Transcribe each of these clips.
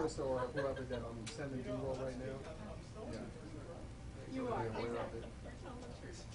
Chris or whoever that I'm sending B-roll right now. Yeah. You So are, they'll be aware of exactly. it. You're telling the truth.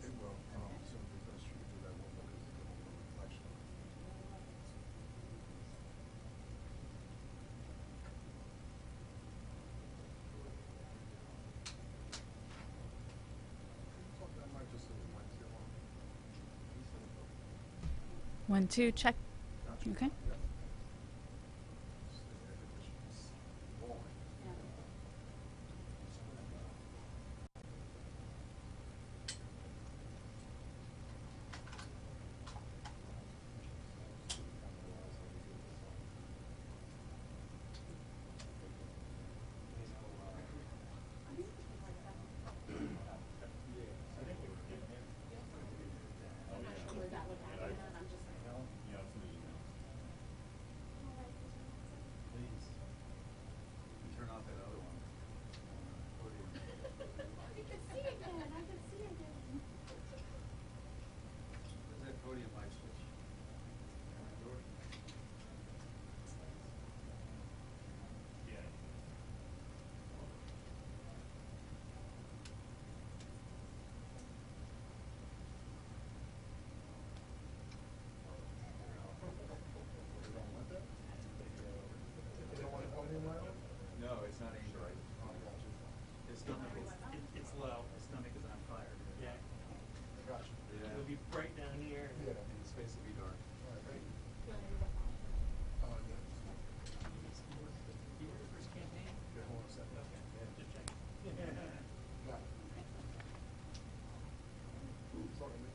It will, simply because you can do that one because it's a little reflection. That might just be Wednesday one. 1, 2, check. Gotcha. Okay. Yep. I'm not sure where that would happen at. I'm just. Please. Turn off that other one. I can see again. I can see again. Where's that podium light switch? Yeah. You don't want that? You don't want a podium light on? No, it's not aimed right. Oh, gotcha. His stomach is, it's low. His stomach is on fire. Yeah, Gotcha. Yeah. it'll be bright down here. Yeah. And his face will be dark. All right, thank you. Do you want to do the phone? Yeah. You were the first campaign? Yeah, hold on a second. Okay, just checking. Got it. Sorry, man.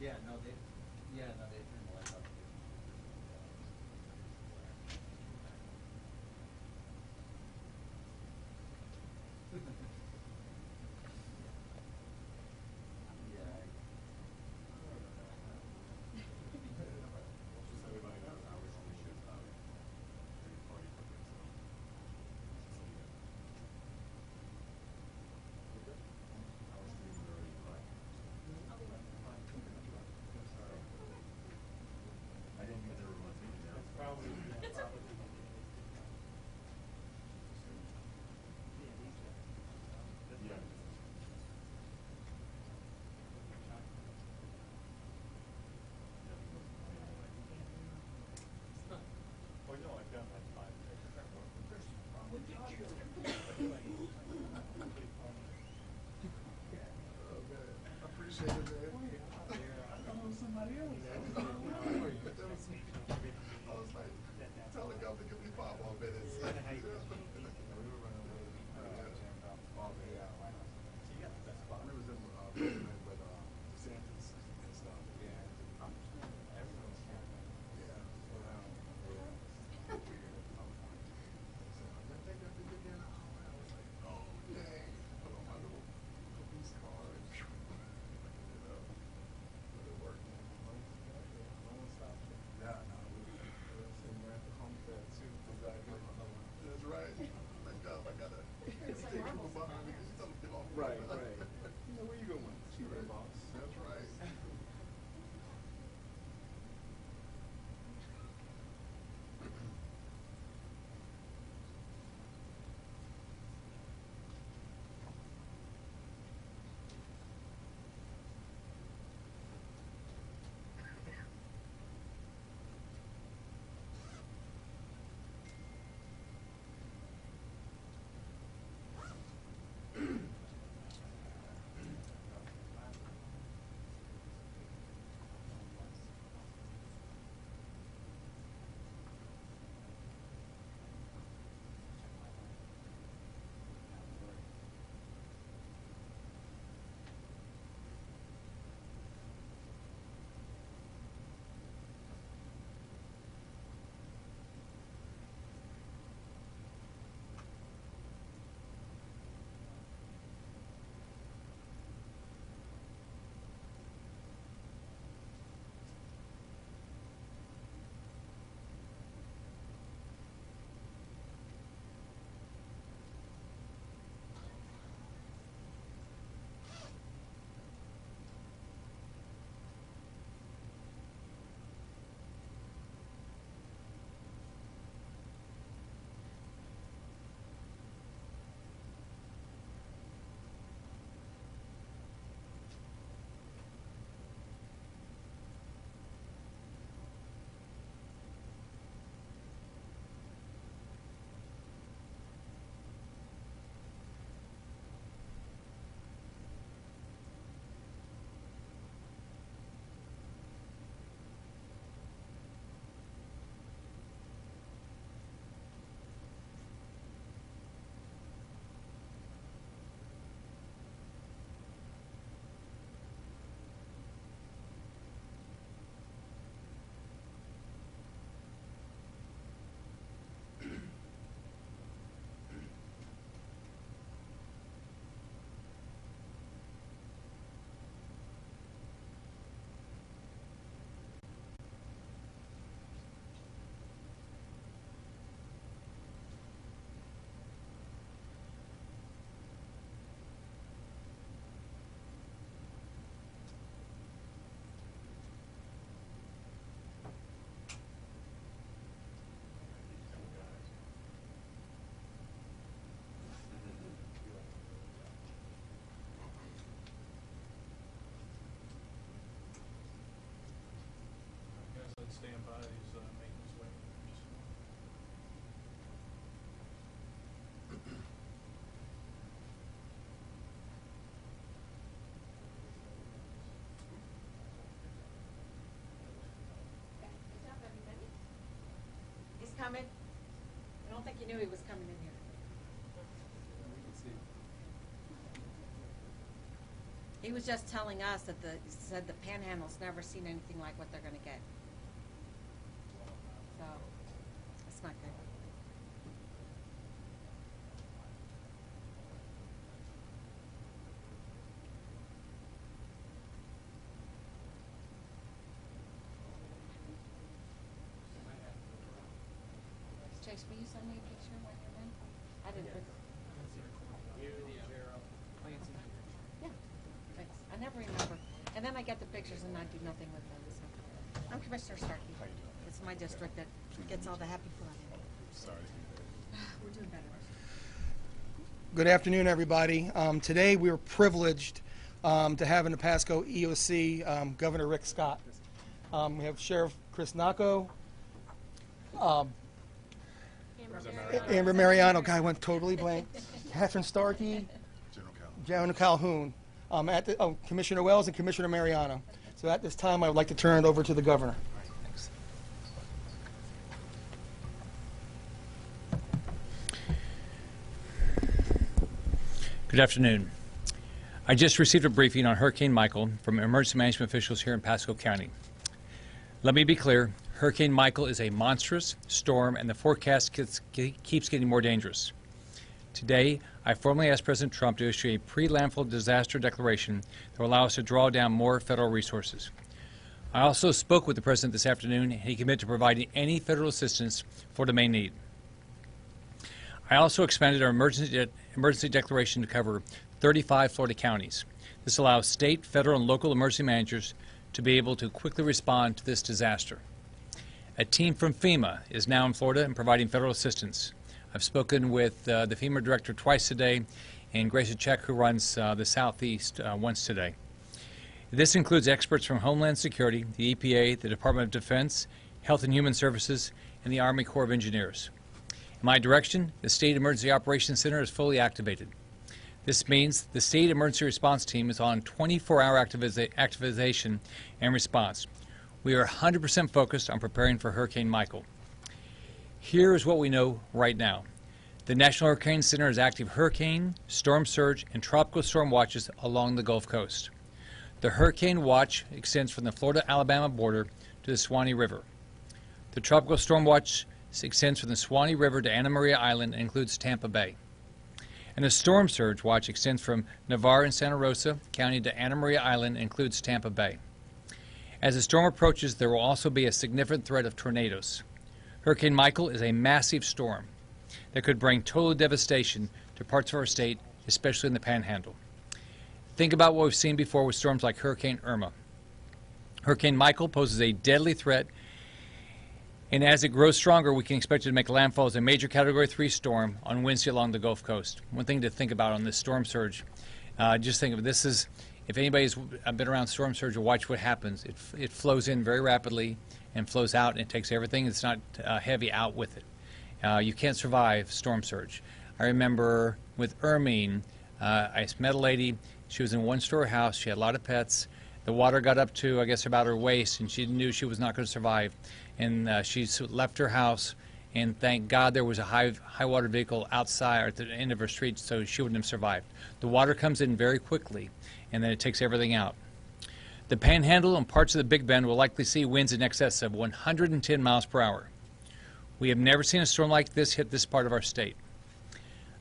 Yeah, no, they turned the lights off. Yeah. Just everybody knows how we only shoot about 30, 40 tickets, so. Our streams are already live. I didn't think there were ones even there. That's probably, yeah, It's probably. Yeah. Well, no, I've done like 5 Oh, man. I appreciate it, man. I thought it was somebody else. I was like, tell the governor to give me 5 more minutes. We were running away. Jammed up all day. Why not? So you got the best spot. When it was in, with, DeSantis and stuff. Yeah. Everyone's camping. Yeah. Slow down. So I think I did it again. I was like, oh, dang. Put on my little police car and, but it worked, man. coming? I don't think you knew he was coming in here. He was just telling us that he said the Panhandle's never seen anything like what they're gonna get. So, that's not good. Chase, will you send me a picture when you're done? I didn't. Yeah, thanks. I never remember. And then I get the pictures and I do nothing with them. So. I'm Commissioner Starkey. It's my district that gets all the happy fun. Sorry. We're doing better. Good afternoon, everybody. Today we were privileged to have in the Pasco EOC Governor Rick Scott. We have Sheriff Chris Nacco, Amber Mariano, guy went totally blank, Catherine Starkey, General Calhoun, Commissioner Wells and Commissioner Mariano. So at this time I would like to turn it over to the Governor. Good afternoon. I just received a briefing on Hurricane Michael from emergency management officials here in Pasco County. Let me be clear, Hurricane Michael is a monstrous storm and the forecast keeps getting more dangerous. Today, I formally asked President Trump to issue a pre-landfall disaster declaration that will allow us to draw down more federal resources. I also spoke with the President this afternoon and he committed to providing any federal assistance Florida may need. I also expanded our emergency declaration to cover 35 Florida counties. This allows state, federal, and local emergency managers to be able to quickly respond to this disaster. A team from FEMA is now in Florida and providing federal assistance. I've spoken with the FEMA director twice today and Grace Check, who runs the Southeast, once today. This includes experts from Homeland Security, the EPA, the Department of Defense, Health and Human Services, and the Army Corps of Engineers. In my direction, the State Emergency Operations Center is fully activated. This means the State Emergency Response Team is on 24-hour activation and response. We are 100% focused on preparing for Hurricane Michael. Here is what we know right now. The National Hurricane Center is active hurricane, storm surge, and tropical storm watches along the Gulf Coast. The Hurricane Watch extends from the Florida-Alabama border to the Swanee River. The Tropical Storm Watch extends from the Swanee River to Anna Maria Island and includes Tampa Bay. And the Storm Surge Watch extends from Navarre and Santa Rosa County to Anna Maria Island and includes Tampa Bay. As the storm approaches, there will also be a significant threat of tornadoes. Hurricane Michael is a massive storm that could bring total devastation to parts of our state, especially in the Panhandle. Think about what we've seen before with storms like Hurricane Irma. Hurricane Michael poses a deadly threat, and as it grows stronger, we can expect it to make landfall as a major Category 3 storm on Wednesday along the Gulf Coast. One thing to think about on this storm surge, just think of it, this is, if anybody's been around storm surge or watch what happens, it flows in very rapidly and flows out and it takes everything that's not heavy out with it. You can't survive storm surge. I remember with Irmine, I met a lady, she was in a one-story house, she had a lot of pets, the water got up to, I guess, about her waist and she knew she was not going to survive. And she left her house, and thank God there was a high water vehicle outside or at the end of her street, so she wouldn't have survived. The water comes in very quickly, and then it takes everything out. The Panhandle and parts of the Big Bend will likely see winds in excess of 110 miles per hour. We have never seen a storm like this hit this part of our state.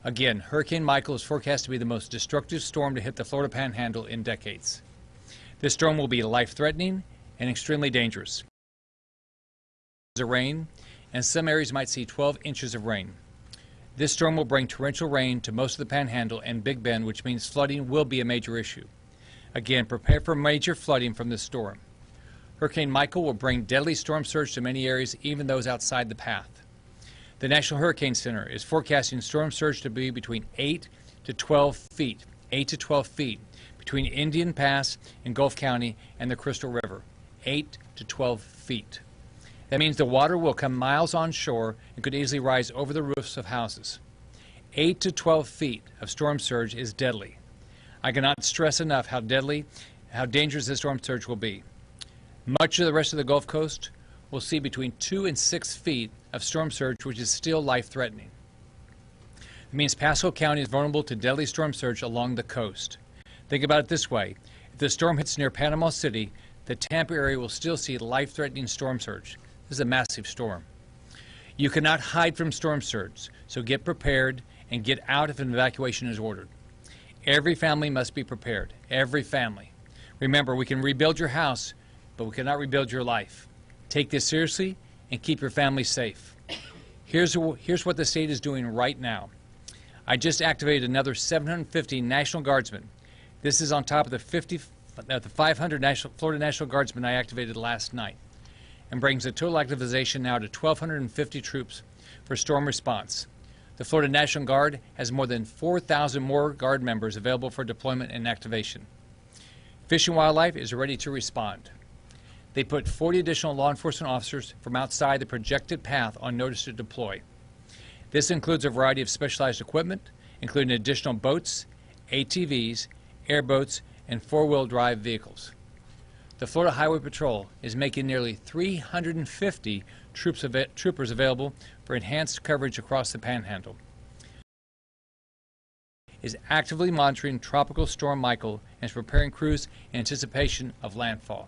Again, Hurricane Michael is forecast to be the most destructive storm to hit the Florida Panhandle in decades. This storm will be life-threatening and extremely dangerous. Of rain, and some areas might see 12 inches of rain. This storm will bring torrential rain to most of the Panhandle and Big Bend, which means flooding will be a major issue. Again, prepare for major flooding from this storm. Hurricane Michael will bring deadly storm surge to many areas, even those outside the path. The National Hurricane Center is forecasting storm surge to be between 8 to 12 feet, 8 to 12 feet, between Indian Pass in Gulf County and the Crystal River, 8 to 12 feet. That means the water will come miles onshore and could easily rise over the roofs of houses. 8 to 12 feet of storm surge is deadly. I cannot stress enough how dangerous this storm surge will be. Much of the rest of the Gulf Coast will see between 2 and 6 feet of storm surge, which is still life-threatening. It means Pasco County is vulnerable to deadly storm surge along the coast. Think about it this way. If the storm hits near Panama City, the Tampa area will still see life-threatening storm surge. This is a massive storm. You cannot hide from storm surge, so get prepared and get out if an evacuation is ordered. Every family must be prepared. Every family. Remember, we can rebuild your house, but we cannot rebuild your life. Take this seriously and keep your family safe. Here's what the state is doing right now. I just activated another 750 National Guardsmen. This is on top of the 500 Florida National Guardsmen I activated last night, and brings the total activization now to 1,250 troops for storm response. The Florida National Guard has more than 4,000 more Guard members available for deployment and activation. Fish and Wildlife is ready to respond. They put 40 additional law enforcement officers from outside the projected path on notice to deploy. This includes a variety of specialized equipment, including additional boats, ATVs, airboats, and four-wheel drive vehicles. The Florida Highway Patrol is making nearly 350 troopers available for enhanced coverage across the Panhandle. Is actively monitoring Tropical Storm Michael and is preparing crews in anticipation of landfall.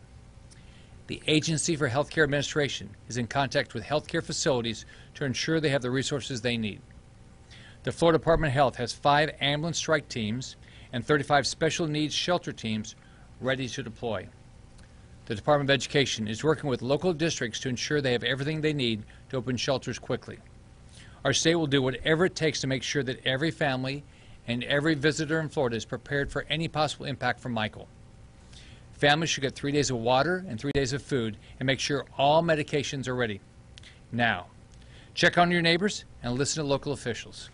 The Agency for Healthcare Administration is in contact with healthcare facilities to ensure they have the resources they need. The Florida Department of Health has 5 ambulance strike teams and 35 special needs shelter teams ready to deploy. The Department of Education is working with local districts to ensure they have everything they need to open shelters quickly. Our state will do whatever it takes to make sure that every family and every visitor in Florida is prepared for any possible impact from Michael. Families should get 3 days of water and 3 days of food and make sure all medications are ready. Now, check on your neighbors and listen to local officials.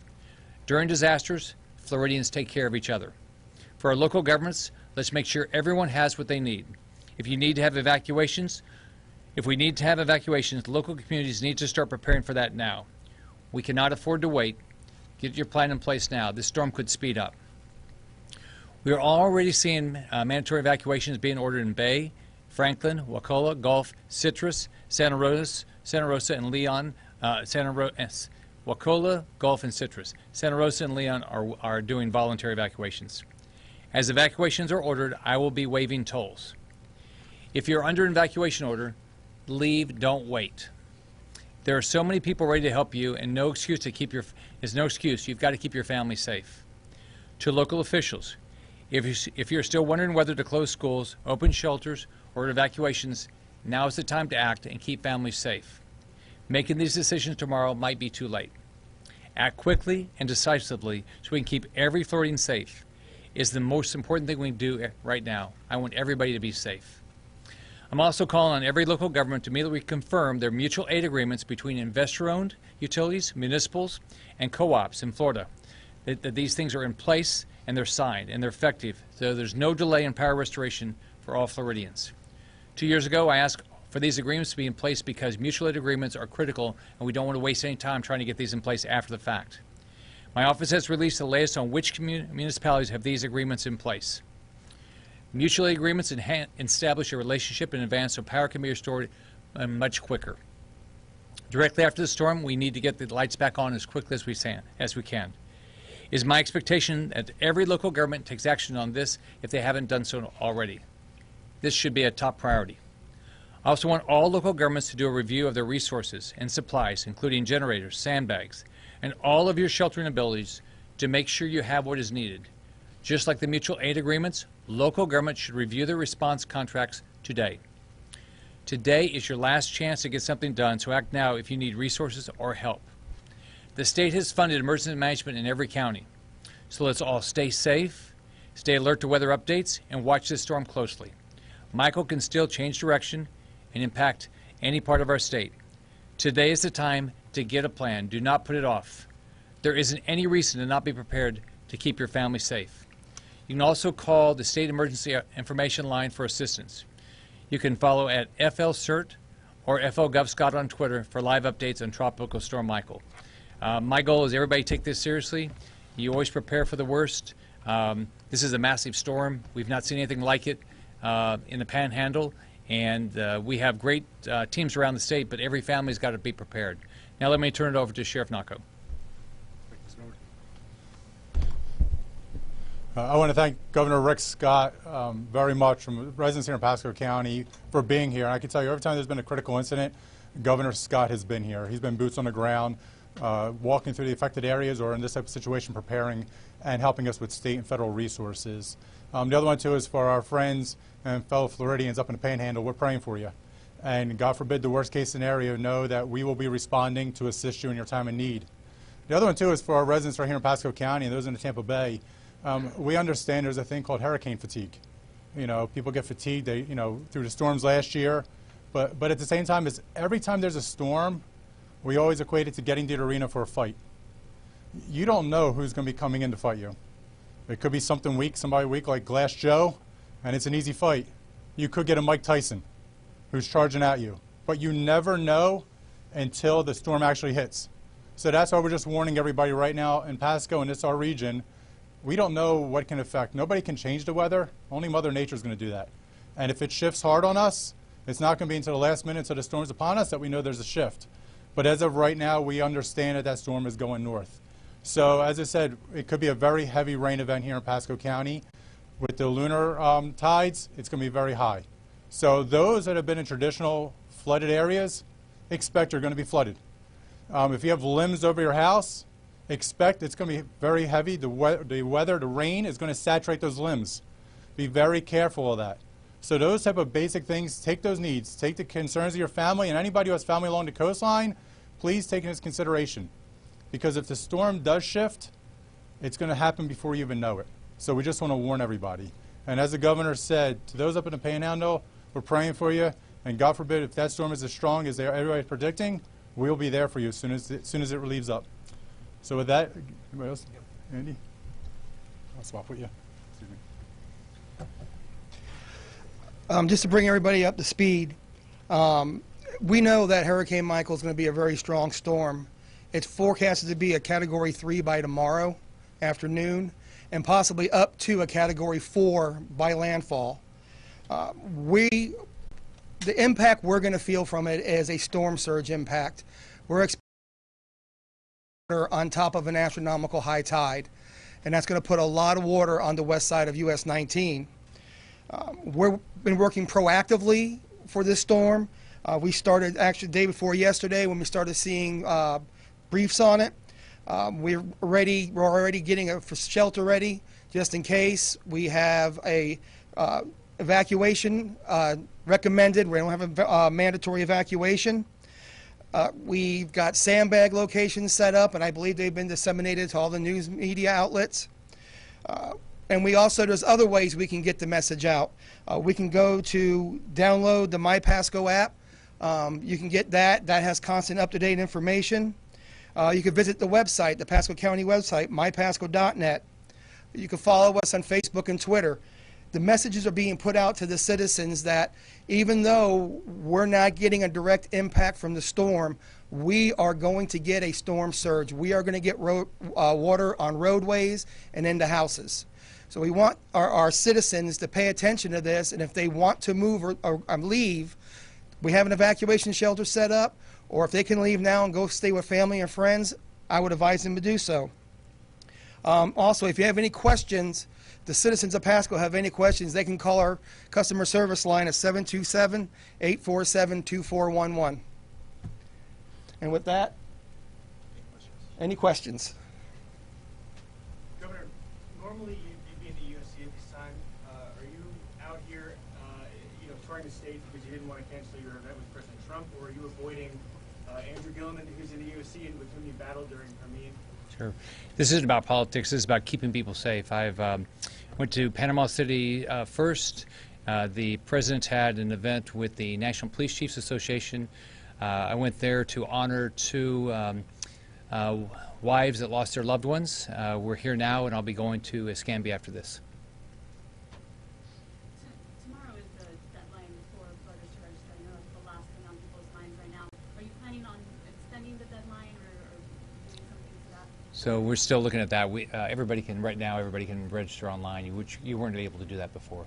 During disasters, Floridians take care of each other. For our local governments, let's make sure everyone has what they need. If we need to have evacuations, local communities need to start preparing for that now. We cannot afford to wait. Get your plan in place now. This storm could speed up. We are already seeing mandatory evacuations being ordered in Bay, Franklin, Wakulla, Gulf, Citrus, Santa Rosa, and Leon. Wakulla, Gulf, and Citrus. Santa Rosa and Leon are doing voluntary evacuations. As evacuations are ordered, I will be waiving tolls. If you're under an evacuation order, leave, don't wait. There are so many people ready to help you, and no excuse. You've got to keep your family safe. To local officials, if you're still wondering whether to close schools, open shelters, or evacuations, now is the time to act and keep families safe. Making these decisions tomorrow might be too late. Act quickly and decisively so we can keep every Floridian safe. Is the most important thing we can do right now. I want everybody to be safe. I'm also calling on every local government to immediately confirm their mutual aid agreements between investor-owned utilities, municipals, and co-ops in Florida. That these things are in place and they're signed and they're effective, so there's no delay in power restoration for all Floridians. 2 years ago, I asked for these agreements to be in place because mutual aid agreements are critical and we don't want to waste any time trying to get these in place after the fact. My office has released the latest on which municipalities have these agreements in place. Mutual aid agreements establish a relationship in advance so power can be restored much quicker. Directly after the storm, we need to get the lights back on as quickly as we can. It is my expectation that every local government takes action on this if they haven't done so already. This should be a top priority. I also want all local governments to do a review of their resources and supplies, including generators, sandbags, and all of your sheltering abilities to make sure you have what is needed. Just like the mutual aid agreements, local governments should review their response contracts today. Today is your last chance to get something done, so act now if you need resources or help. The state has funded emergency management in every county, so let's all stay safe, stay alert to weather updates, and watch this storm closely. Michael can still change direction and impact any part of our state. Today is the time to get a plan. Do not put it off. There isn't any reason to not be prepared to keep your family safe. You can also call the State Emergency Information Line for assistance. You can follow at FLCERT or FLGovScott on Twitter for live updates on Tropical Storm Michael. My goal is everybody take this seriously. You always prepare for the worst. This is a massive storm. We've not seen anything like it in the Panhandle, And we have great teams around the state, but every family's got to be prepared. Now let me turn it over to Sheriff Nacco. I want to thank Governor Rick Scott very much from residents here in Pasco County for being here. And I can tell you, every time there's been a critical incident, Governor Scott has been here. He's been boots on the ground, walking through the affected areas or in this type of situation, preparing and helping us with state and federal resources. The other one, too, is for our friends and fellow Floridians up in the Panhandle. We're praying for you. And God forbid the worst case scenario, know that we will be responding to assist you in your time of need. The other one, too, is for our residents right here in Pasco County and those in the Tampa Bay. We understand there's a thing called hurricane fatigue. You know, people get fatigued, through the storms last year. But at the same time, every time there's a storm, we always equate it to getting to the arena for a fight. You don't know who's going to be coming in to fight you. It could be somebody weak like Glass Joe, and it's an easy fight. You could get a Mike Tyson who's charging at you. But you never know until the storm actually hits. So that's why we're just warning everybody right now in Pasco, and it's our region. We don't know what can affect. Nobody can change the weather. Only Mother Nature is going to do that. And if it shifts hard on us, it's not going to be until the last minute, until the storm's upon us, that we know there's a shift. But as of right now, we understand that that storm is going north. So as I said, it could be a very heavy rain event here in Pasco County. With the lunar tides, it's going to be very high. So those that have been in traditional flooded areas, expect you're going to be flooded. If you have limbs over your house, expect it's going to be very heavy. The rain is going to saturate those limbs. Be very careful of that. So those type of basic things, take those needs. Take the concerns of your family, and anybody who has family along the coastline, please take into consideration. Because if the storm does shift, it's going to happen before you even know it. So we just want to warn everybody. And as the governor said, to those up in the Panhandle, we're praying for you. And God forbid, if that storm is as strong as everybody's predicting, we'll be there for you as soon as it relieves up. So with that, anybody else? Andy? I'll swap with you. Excuse me. Just to bring everybody up to speed, we know that Hurricane Michael is going to be a very strong storm. It's forecasted to be a Category 3 by tomorrow afternoon, and possibly up to a Category 4 by landfall. The impact we're going to feel from it is a storm surge impact. We're expecting on top of an astronomical high tide, and that's going to put a lot of water on the west side of US 19. We've been working proactively for this storm. We started actually the day before yesterday when we started seeing briefs on it. We're already getting a shelter ready just in case. We have a evacuation recommended. We don't have a mandatory evacuation. We've got sandbag locations set up, and I believe they've been disseminated to all the news media outlets. And we also, there's other ways we can get the message out. We can go to download the My Pasco app. You can get that. That has constant up-to-date information. You can visit the website, the Pasco County website, mypasco.net. You can follow us on Facebook and Twitter. The messages are being put out to the citizens that even though we're not getting a direct impact from the storm, we are going to get a storm surge. We are going to get water on roadways and into houses. So we want our citizens to pay attention to this, and if they want to move or leave, we have an evacuation shelter set up, or if they can leave now and go stay with family and friends, I would advise them to do so. Also, if you have any questions, the citizens of Pasco have any questions, they can call our customer service line at 727-847-2411. And with that, any questions? Governor, normally you'd be in the UFC at this time. Are you out here, trying to stay because you didn't want to cancel your event with President Trump, or are you avoiding Andrew Gilman, who's in the UFC and with whom you battled during Permian? Sure. This isn't about politics. This is about keeping people safe. I've went to Panama City first. The president had an event with the National Police Chiefs Association. I went there to honor two wives that lost their loved ones. We're here now, and I'll be going to Escambia after this. Tomorrow is the deadline for voters to register. I know it's the last thing on people's minds right now. Are you planning on extending the deadline or doing something to that? So we're still looking at that. Everybody can, right now, everybody can register online, which you weren't able to do that before.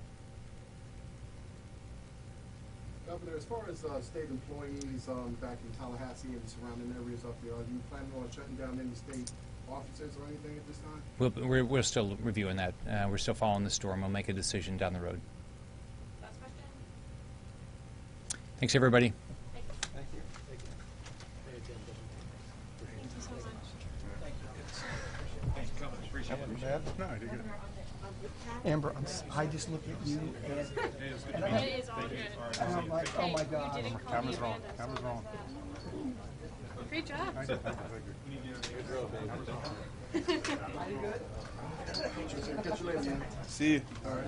Governor, as far as state employees back in Tallahassee and surrounding areas up there, are you planning on shutting down any state offices or anything at this time? We're still reviewing that. We're still following the storm. We'll make a decision down the road. Last question? Thanks, everybody. Thank you. Thank you. Thank you so much. No, I didn't. Amber, I just look at you and It is all good. I'm like, oh my God. You didn't call me Camera's wrong. Amanda, so Camera's there's wrong. that. Great job. Catch you later, man. See you. All right.